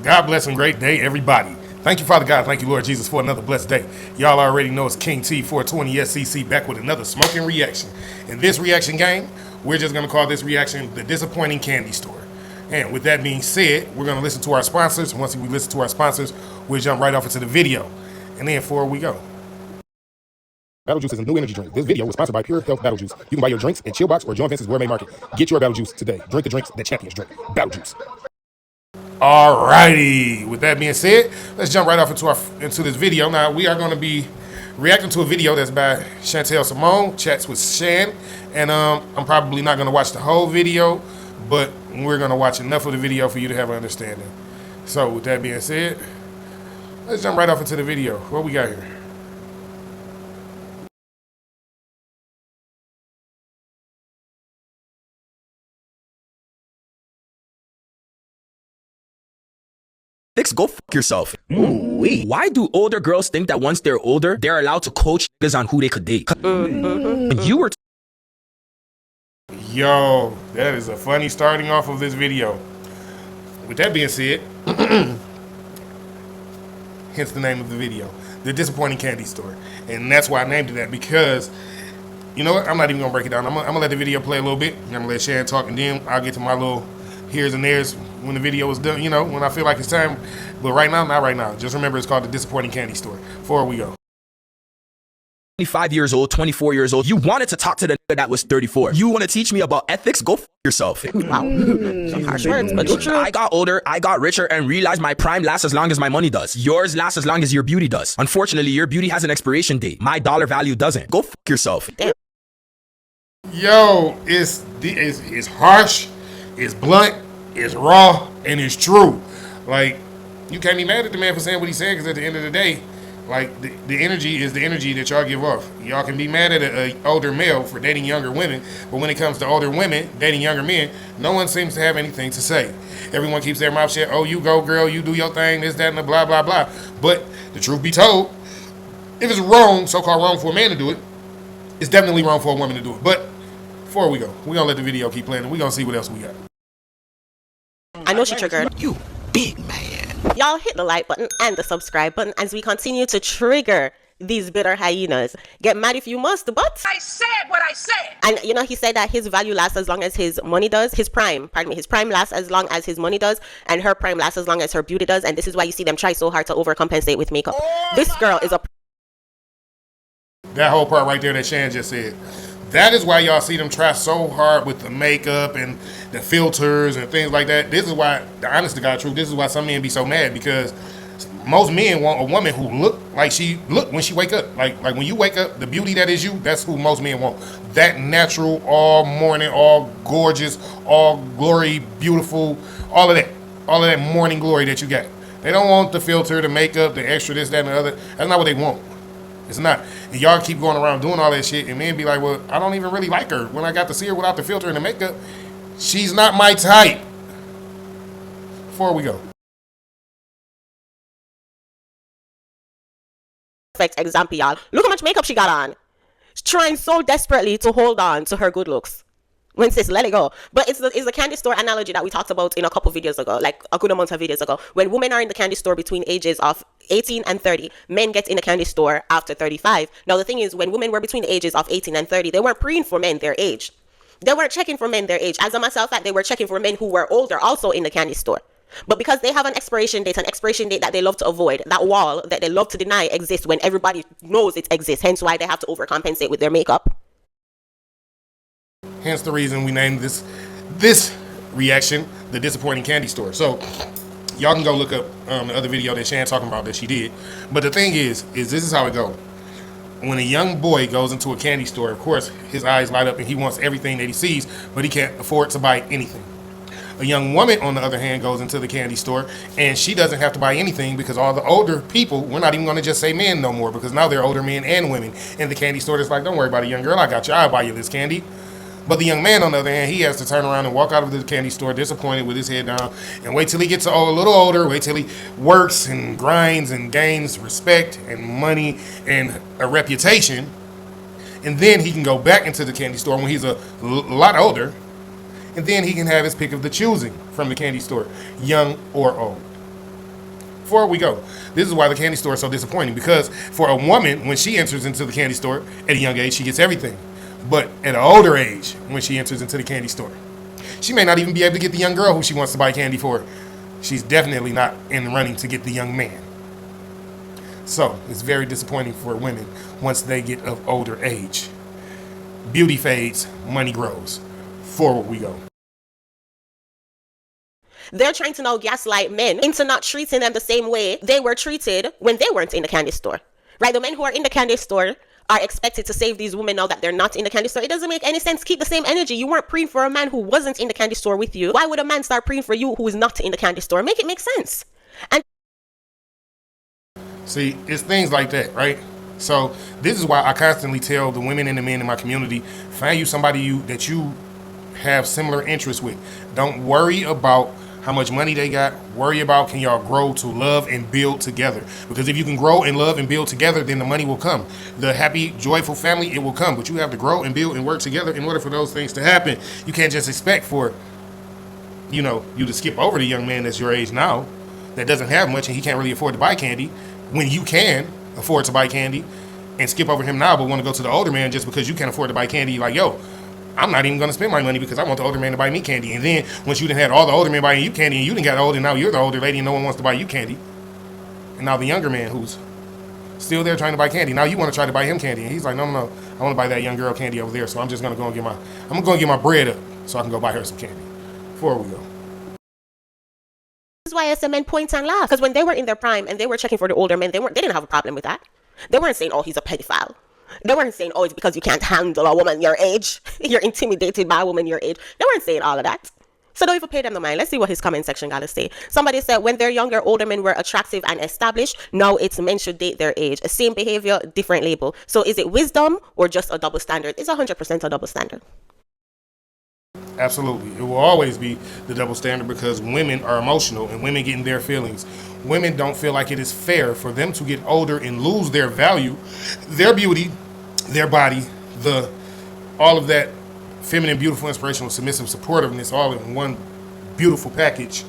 God bless and great day, everybody. Thank you, Father God. Thank you, Lord Jesus, for another blessed day. Y'all already know it's King T 420 SCC back with another smoking reaction. In this reaction game, we're just going to call this reaction the disappointing candy store. And with that being said, we're going to listen to our sponsors. Once we listen to our sponsors, we'll jump right off into the video. And then forward we go. Battle Juice is a new energy drink. This video was sponsored by Pure Health Battle Juice. You can buy your drinks in Chill Box or John Vince's Gourmet Market. Get your Battle Juice today. Drink the drinks that champions drink. Battle Juice. Alrighty. With that being said, let's jump right off into this video. Now we are going to be reacting to a video that's by Chantel Simone, Chats with Shan, and I'm probably not going to watch the whole video, but we're going to watch enough of the video for you to have an understanding. So with that being said, let's jump right off into the video. What we got here? Go fuck yourself. Why do older girls think that once they're older, they're allowed to coach niggas on who they could date? You were. Yo, that is a funny starting off of this video. With that being said, hence the name of the video, The Disappointing Candy Store. And that's why I named it that, because, you know what, I'm not even going to break it down. I'm going to let the video play a little bit. I'm going to let Shan talk, and then I'll get to my little here's and there's when the video is done, you know, when I feel like it's time. But right now, not right now. Just remember, it's called The Disappointing Candy Store. Before we go. 25 years old, 24 years old. You wanted to talk to the nigga that was 34. You want to teach me about ethics? Go fuck yourself. Wow. Some harsh words, but true. I got older, I got richer, and realized my prime lasts as long as my money does. Yours lasts as long as your beauty does. Unfortunately, your beauty has an expiration date. My dollar value doesn't. Go fuck yourself. Damn. Yo, it's harsh, it's blunt, it's raw, and it's true. Like, you can't be mad at the man for saying what he said, because at the end of the day, like, the energy is the energy that y'all give off. Y'all can be mad at an older male for dating younger women, but when it comes to older women dating younger men, no one seems to have anything to say. Everyone keeps their mouth shut. Oh, you go, girl, you do your thing, this, that, and the blah, blah, blah. But the truth be told, if it's wrong, so-called wrong for a man to do it, it's definitely wrong for a woman to do it. But before we go, we're going to let the video keep playing, and we're going to see what else we got. I know she triggered. You big man. Y'all hit the like button and the subscribe button as we continue to trigger these bitter hyenas. Get mad if you must, but I said what I said. And you know, he said that his value lasts as long as his money does. His prime lasts as long as his money does, and her prime lasts as long as her beauty does. And this is why you see them try so hard to overcompensate with makeup. This girl is a... That whole part right there that Shan just said. That is why y'all see them try so hard with the makeup and the filters and things like that. This is why, the honest to God truth, this is why some men be so mad, because most men want a woman who look like she look when she wake up. Like when you wake up, the beauty that is you, that's who most men want. That natural, all morning, all gorgeous, all glory, beautiful, all of that morning glory that you got. They don't want the filter, the makeup, the extra this, that, and the other. That's not what they want. It's not. And y'all keep going around doing all that shit, and men be like, well, I don't even really like her. When I got to see her without the filter and the makeup, she's not my type. Before we go. Perfect example, y'all. Look how much makeup she got on. She's trying so desperately to hold on to her good looks. When sis, let it go. But it's the candy store analogy that we talked about in a couple videos ago, like a good amount of videos ago. When women are in the candy store between ages of 18 and 30, men get in the candy store after 35. Now the thing is, when women were between the ages of 18 and 30, they weren't preying for men their age. They weren't checking for men their age. As a matter of fact, they were checking for men who were older also in the candy store. But because they have an expiration date that they love to avoid, that wall that they love to deny exists when everybody knows it exists. Hence why they have to overcompensate with their makeup. Hence the reason we named this reaction The Disappointing Candy Store. So y'all can go look up the other video that Shan talking about that she did. But the thing is this is how it goes. When a young boy goes into a candy store, of course, his eyes light up and he wants everything that he sees, but he can't afford to buy anything. A young woman, on the other hand, goes into the candy store and she doesn't have to buy anything, because all the older people, we're not even going to just say men no more, because now they're older men and women in the candy store. It's like, don't worry about it, young girl, I got you, I'll buy you this candy. But the young man, on the other hand, he has to turn around and walk out of the candy store disappointed with his head down and wait till he gets a little older, wait till he works and grinds and gains respect and money and a reputation. And then he can go back into the candy store when he's a lot older. And then he can have his pick of the choosing from the candy store, young or old. Before we go, this is why the candy store is so disappointing, because for a woman, when she enters into the candy store at a young age, she gets everything. But at an older age, when she enters into the candy store, she may not even be able to get the young girl who she wants to buy candy for. She's definitely not in the running to get the young man. So it's very disappointing for women once they get of older age. Beauty fades, money grows. Forward we go. They're trying to now gaslight men into not treating them the same way they were treated when they weren't in the candy store. Right? The men who are in the candy store are expected to save these women now that they're not in the candy store. It doesn't make any sense. Keep the same energy. You weren't preying for a man who wasn't in the candy store with you. Why would a man start preying for you who is not in the candy store? Make it make sense. And see, it's things like that, right? So this is why I constantly tell the women and the men in my community, find you somebody that you have similar interests with. Don't worry about how much money they got. Worry about, can y'all grow to love and build together? Because if you can grow and love and build together, then the money will come. The happy, joyful family, it will come. But you have to grow and build and work together in order for those things to happen. You can't just expect for, you to skip over the young man that's your age now that doesn't have much and he can't really afford to buy candy when you can afford to buy candy, and skip over him now but want to go to the older man just because you can't afford to buy candy. Like, yo, I'm not even going to spend my money because I want the older man to buy me candy. And then once you done had all the older men buying you candy and you done got old and now you're the older lady and no one wants to buy you candy. And now the younger man who's still there trying to buy candy, now you want to try to buy him candy. And he's like, no, I want to buy that young girl candy over there. So I'm just going to go and get my bread up so I can go buy her some candy. Before we go. this is why I said men point and laugh. Because when they were in their prime and they were checking for the older men, they didn't have a problem with that. They weren't saying, oh, he's a pedophile. They weren't saying, oh, it's because you can't handle a woman your age. You're intimidated by a woman your age. They weren't saying all of that. So don't even pay them the mind. Let's see what his comment section got to say. Somebody said, when they're younger, older men were attractive and established. Now it's men should date their age. Same behavior, different label. So is it wisdom or just a double standard? It's 100% a double standard. Absolutely. It will always be the double standard because women are emotional and women get in their feelings. Women don't feel like it is fair for them to get older and lose their value, their beauty, their body, all of that feminine, beautiful, inspirational, submissive, supportiveness, all in one beautiful package.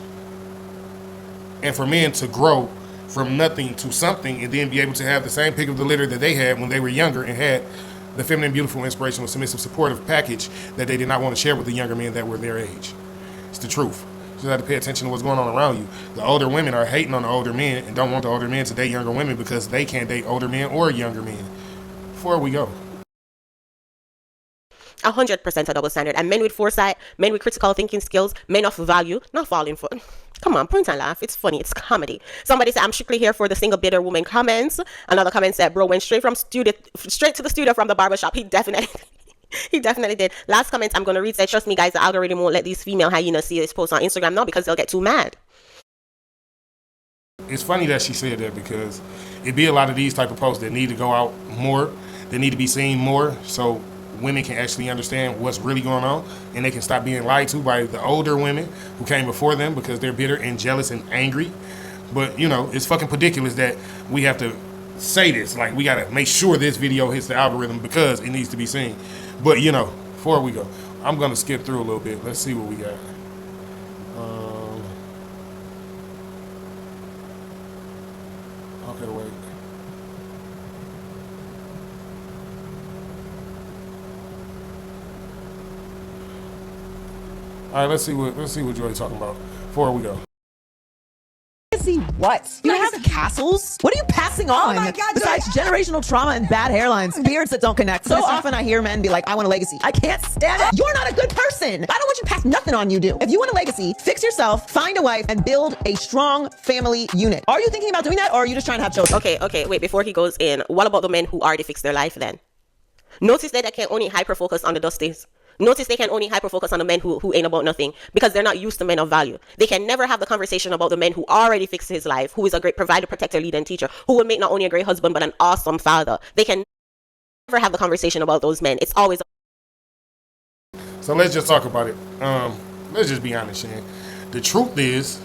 And for men to grow from nothing to something and then be able to have the same pick of the litter that they had when they were younger and had the feminine, beautiful, inspirational, submissive, supportive package that they did not want to share with the younger men that were their age. It's the truth. You just have to pay attention to what's going on around you. The older women are hating on the older men and don't want the older men to date younger women because they can't date older men or younger men. Before we go. 100% a double standard. And men with foresight, men with critical thinking skills, men of value, not falling for... Come on, point and laugh. It's funny. It's comedy. Somebody said, I'm strictly here for the single bitter woman comments. Another comment said, bro went straight to the studio from the barbershop. He definitely did. Last comment I'm going to read said, trust me, guys, the algorithm won't let these female hyenas see this post on Instagram now because they'll get too mad. It's funny that she said that because it be a lot of these type of posts that need to go out more. They need to be seen more so women can actually understand what's really going on and they can stop being lied to by the older women who came before them because they're bitter and jealous and angry. But, it's fucking ridiculous that we have to say this. Like, we got to make sure this video hits the algorithm because it needs to be seen. But, before we go, I'm going to skip through a little bit. Let's see what we got. Okay, wait. All right, let's see what Joy's talking about before we go. See what? You have castles? What are you passing on? Oh my God, besides generational trauma and bad hairlines, beards that don't connect. So often I hear men be like, I want a legacy. I can't stand it. You're not a good person. I don't want you to pass nothing on, you do. If you want a legacy, fix yourself, find a wife, and build a strong family unit. Are you thinking about doing that or are you just trying to have children? Okay, wait, before he goes in, what about the men who already fixed their life then? Notice that they can only hyper-focus on the dusties. Notice they can only hyper-focus on the men who ain't about nothing because they're not used to men of value. They can never have the conversation about the men who already fixed his life, who is a great provider, protector, leader, and teacher, who will make not only a great husband, but an awesome father. They can never have the conversation about those men. It's always... So let's just talk about it. Let's just be honest, Shan. The truth is,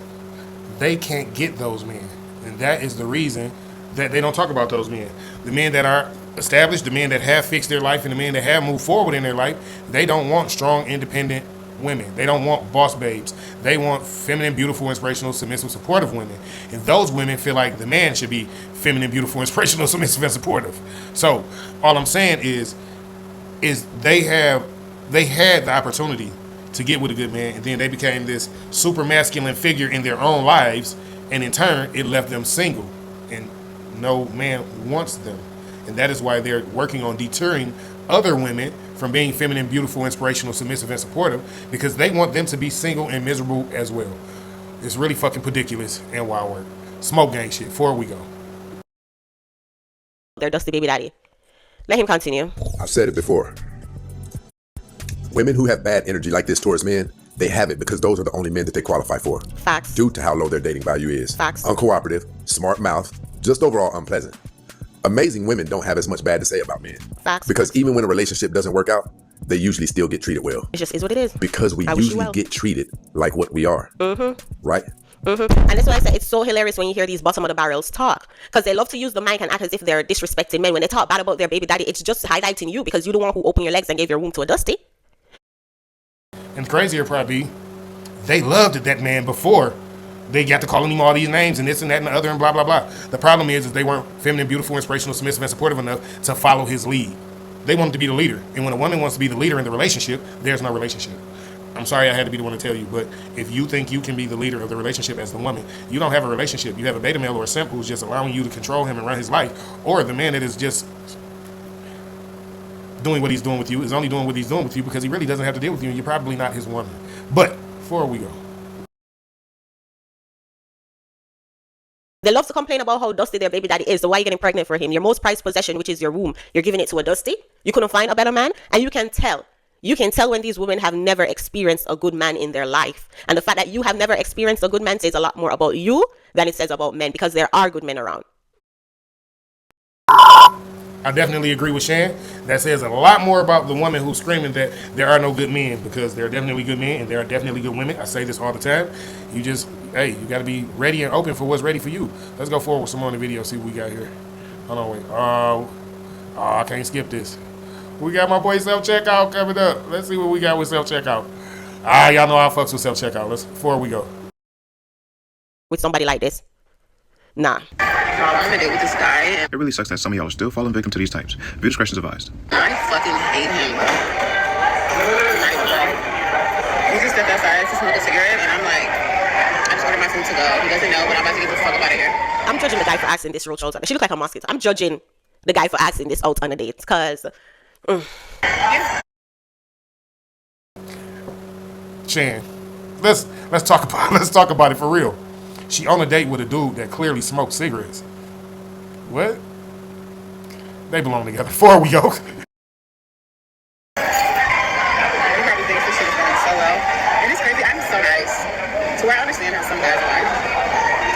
they can't get those men. And that is the reason that they don't talk about those men. The men that are established, the men that have fixed their life, and the men that have moved forward in their life, they don't want strong, independent women. They don't want boss babes. They want feminine, beautiful, inspirational, submissive, supportive women. And those women feel like the man should be feminine, beautiful, inspirational, submissive, and supportive. So all I'm saying is they had the opportunity to get with a good man, and then they became this super masculine figure in their own lives, and in turn it left them single, and no man wants them. And that is why they're working on deterring other women from being feminine, beautiful, inspirational, submissive, and supportive, because they want them to be single and miserable as well. It's really fucking ridiculous and wild work. Smoke gang shit. Before we go, Their dusty baby daddy. Let him continue. I've said it before. Women who have bad energy like this towards men, they have it because those are the only men that they qualify for. Facts. Due to how low their dating value is. Facts. Uncooperative, smart mouth, just overall unpleasant. Amazing women don't have as much bad to say about men. Facts. Because even when a relationship doesn't work out, they usually still get treated well. It just is what it is. Because we usually get treated like what we are. Right? And that's why I said it's so hilarious when you hear these bottom of the barrels talk, because they love to use the mic and act as if they're disrespecting men. When they talk bad about their baby daddy, it's just highlighting you because you're the one who opened your legs and gave your womb to a dusty. and crazier probably, they loved that man before they got to calling him all these names and this and that and the other and blah, blah, blah. The problem is they weren't feminine, beautiful, inspirational, submissive, and supportive enough to follow his lead. They wanted to be the leader. And when a woman wants to be the leader in the relationship, there's no relationship. I'm sorry I had to be the one to tell you, but if you think you can be the leader of the relationship as the woman, you don't have a relationship. You have a beta male or a simp who's just allowing you to control him and run his life, or the man that is just doing what he's doing with you is only doing what he's doing with you because he really doesn't have to deal with you and you're probably not his woman. But before we go, they love to complain about how dusty their baby daddy is. So why are you getting pregnant for him? Your most prized possession, which is your womb, you're giving it to a dusty? You couldn't find a better man? And you can tell. You can tell when these women have never experienced a good man in their life. And the fact that you have never experienced a good man says a lot more about you than it says about men, because there are good men around. I definitely agree with Shan. That says a lot more about the woman who's screaming that there are no good men, because there are definitely good men and there are definitely good women. I say this all the time. You just, hey, you got to be ready and open for what's ready for you. Let's go forward with some more in the video, see what we got here. Hold on, wait. Oh, I can't skip this. We got my boy self-checkout coming up. Let's see what we got with self-checkout. Y'all know I fucks with self-checkout. Before we go. With somebody like this. Nah. I'm gonna date with this guy. It really sucks that some of y'all are still falling victim to these types. View discretion is advised. I fucking hate him. He just stepped outside to smoke a cigarette, and I'm like, I just ordered my food to go. He doesn't know, but I'm about to get the fuck up out of here. I'm judging the guy for asking this roach out. She look like a mosquito. I'm judging the guy for asking this out on a date, because... Shan, let's talk about it for real. She on a date with a dude that clearly smokes cigarettes. What? They belong together. Before we go. He probably thinks this shit is going so well. And it's crazy, I'm so nice. So I understand how some guys are like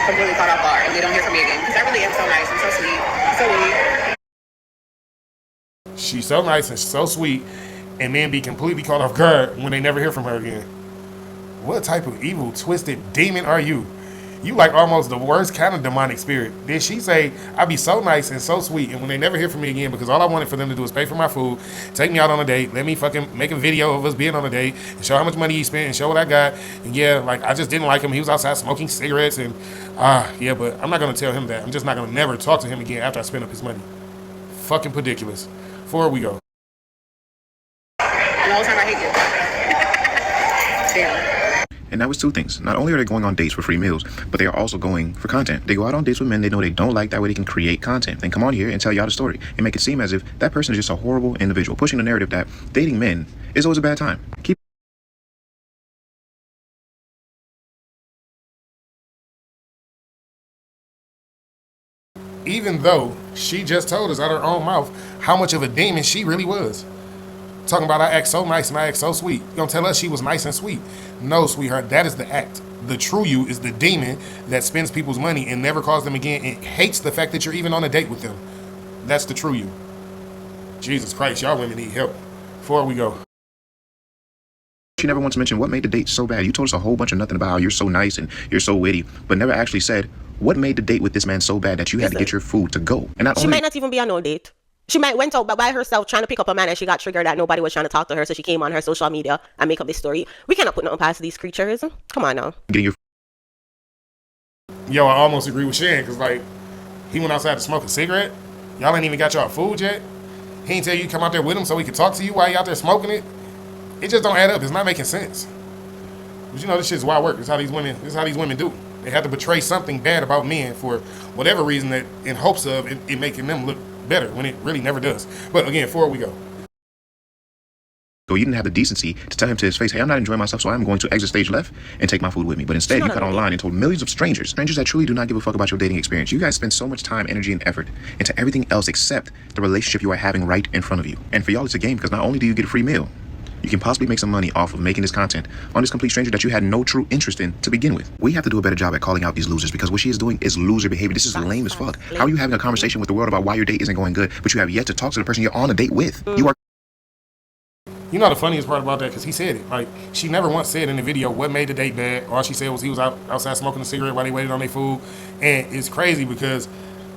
completely caught off guard and they don't hear from me again. Because I really am so nice and so sweet. So sweet. She's so nice and so sweet, and men be completely caught off guard when they never hear from her again. What type of evil, twisted demon are you? You like almost the worst kind of demonic spirit. Did she say, I be so nice and so sweet, and when they never hear from me again, because all I wanted for them to do is pay for my food, take me out on a date, let me fucking make a video of us being on a date, and show how much money he spent, and show what I got, and yeah, like, I just didn't like him. He was outside smoking cigarettes, and yeah, but I'm not going to tell him that. I'm just not going to never talk to him again after I spend up his money. Fucking ridiculous. Before we go. And the whole time I hate you. Damn. And now it's two things. Not only are they going on dates for free meals, but they are also going for content. They go out on dates with men they know they don't like. That way they can create content. Then come on here and tell y'all the story and make it seem as if that person is just a horrible individual, pushing the narrative that dating men is always a bad time. Even though she just told us out her own mouth how much of a demon she really was. Talking about I act so nice and I act so sweet. You gonna tell us she was nice and sweet? No, sweetheart, that is the act. The true you is the demon that spends people's money and never calls them again and hates the fact that you're even on a date with them. That's the true you. Jesus Christ, y'all women need help. Before we go. She never once mentioned what made the date so bad. You told us a whole bunch of nothing about how you're so nice and you're so witty, but never actually said what made the date with this man so bad that you had to get your food to go. And she might not even be on no date. She might went out by herself trying to pick up a man and she got triggered that nobody was trying to talk to her, so she came on her social media and make up this story. We cannot put nothing past these creatures. Come on now. Getting your Yo, I almost agree with Shan, because, like, he went outside to smoke a cigarette. Y'all ain't even got y'all food yet. He ain't tell you to come out there with him so he could talk to you while you out there smoking it. It just don't add up. It's not making sense. But you know, this shit's wild work. This is how these women do. They have to betray something bad about men for whatever reason, that in hopes of it making them look better when it really never does. But again, forward we go. So you didn't have the decency to tell him to his face, hey, I'm not enjoying myself, so I'm going to exit stage left and take my food with me. But instead, you got online and told millions of strangers that truly do not give a fuck about your dating experience. You guys spend so much time, energy, and effort into everything else except the relationship you are having right in front of you. And for y'all, it's a game, because not only do you get a free meal, you can possibly make some money off of making this content on this complete stranger that you had no true interest in to begin with. We have to do a better job at calling out these losers, because what she is doing is loser behavior. This is lame as fuck. How are you having a conversation with the world about why your date isn't going good, but you have yet to talk to the person you're on a date with? You know the funniest part about that, because he said it. Like, she never once said in the video what made the date bad. All she said was he was outside smoking a cigarette while they waited on their food. And it's crazy because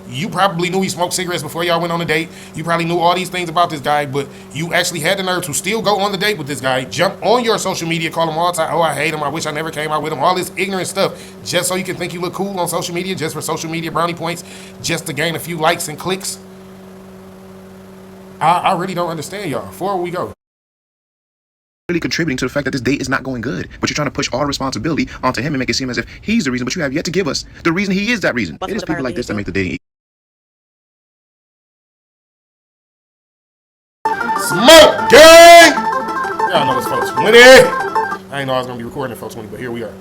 you probably knew he smoked cigarettes before y'all went on a date. You probably knew all these things about this guy, but you actually had the nerve to still go on the date with this guy, jump on your social media, call him all the time, oh, I hate him, I wish I never came out with him, all this ignorant stuff, just so you can think you look cool on social media, just for social media brownie points, just to gain a few likes and clicks. I really don't understand y'all. Forward we go. Really contributing to the fact that this date is not going good, but you're trying to push all the responsibility onto him and make it seem as if he's the reason, but you have yet to give us the reason he is that reason. It is people like this that make the dating Smoke gang! Y'all know it's 420. I didn't know I was gonna be recording at 420, but here we are.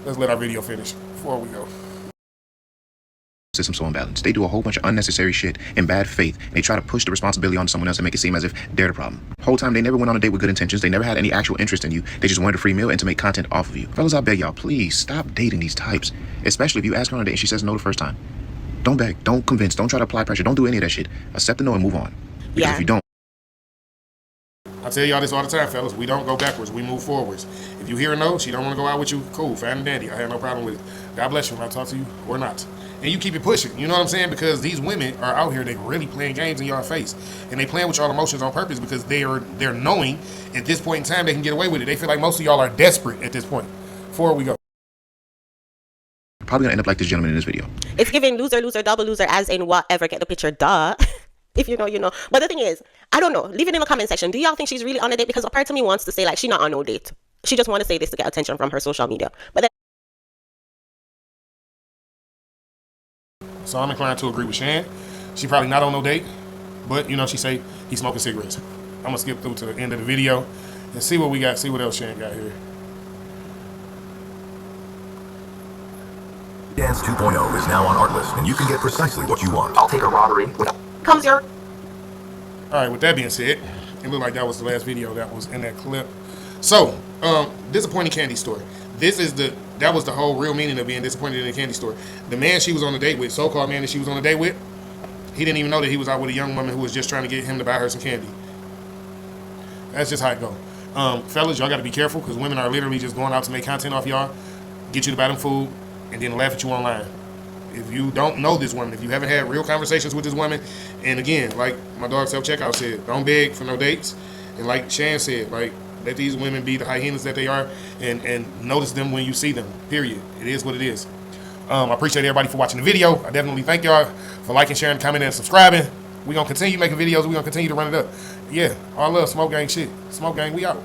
Let's let our video finish before we go. system so imbalanced. They do a whole bunch of unnecessary shit in bad faith, and they try to push the responsibility on someone else and make it seem as if they're the problem. Whole time they never went on a date with good intentions. They never had any actual interest in you. They just wanted a free meal and to make content off of you. Fellas, I beg y'all, please stop dating these types, especially if you ask her on a date and she says no the first time. Don't beg, don't convince, don't try to apply pressure, don't do any of that shit. Accept the no and move on. Because if you don't, I tell y'all this all the time, fellas. We don't go backwards. We move forwards. If you hear a no, she don't want to go out with you, cool, fine and dandy. I have no problem with it. God bless you when I talk to you or not. And you keep it pushing. You know what I'm saying? Because these women are out here, they really playing games in your face. And they playing with y'all emotions on purpose because they're knowing at this point in time they can get away with it. They feel like most of y'all are desperate at this point. Before we go. Probably gonna end up like this gentleman in this video. It's giving loser, loser, double loser, as in whatever. Get the picture, duh. If you know, you know. But the thing is, I don't know. Leave it in the comment section. Do y'all think she's really on a date? Because a part of me wants to say, like, she's not on no date. She just want to say this to get attention from her social media. But then, so I'm inclined to agree with Shan. She probably not on no date. But, you know, she say he's smoking cigarettes. I'm going to skip through to the end of the video and see what we got. See what else Shan got here. Dance 2.0 is now on Artlist, and you can get precisely what you want. I'll take a robbery. Comes your... Alright, with that being said, it looked like that was the last video that was in that clip. So, disappointing Candie story. That was the whole real meaning of being disappointed in a Candie story. The man she was on a date with, so-called man that she was on a date with, he didn't even know that he was out with a young woman who was just trying to get him to buy her some candy. That's just how it go. Fellas, y'all gotta be careful because women are literally just going out to make content off y'all, get you to buy them food, and then laugh at you online. If you don't know this woman, if you haven't had real conversations with this woman, and again, like my dog self-checkout said, don't beg for no dates. And like Shan said, like, let these women be the hyenas that they are and notice them when you see them, period. It is what it is. I appreciate everybody for watching the video. I definitely thank y'all for liking, sharing, commenting, and subscribing. We're going to continue making videos. We're going to continue to run it up. Yeah, all love, Smoke Gang shit. Smoke Gang, we out.